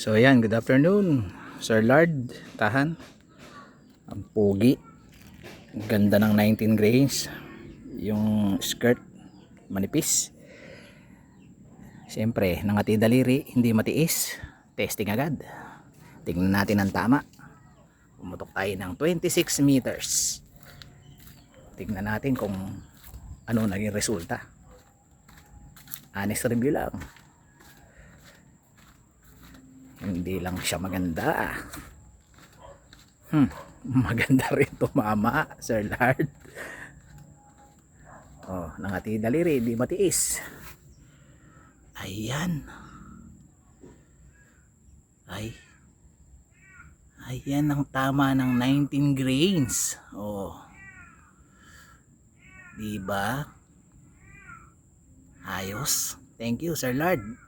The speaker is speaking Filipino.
So ayan, good afternoon Sir Lard, tahan. Ang pogi, ganda ng 19 grains. Yung skirt manipis. Siyempre, nangati daliri, hindi matiis. Testing agad. Tingnan natin ang tama. Pumutok tayo ng 26 meters. Tingnan natin kung ano naging resulta. Honest review lang. Hindi lang siya maganda. Maganda rin tumama, Sir Lard. Oh, nangati daliri, di matiis. Ayan. Ayan ang tama ng 19 grains. Oh. Diba? Ayos. Thank you, Sir Lard.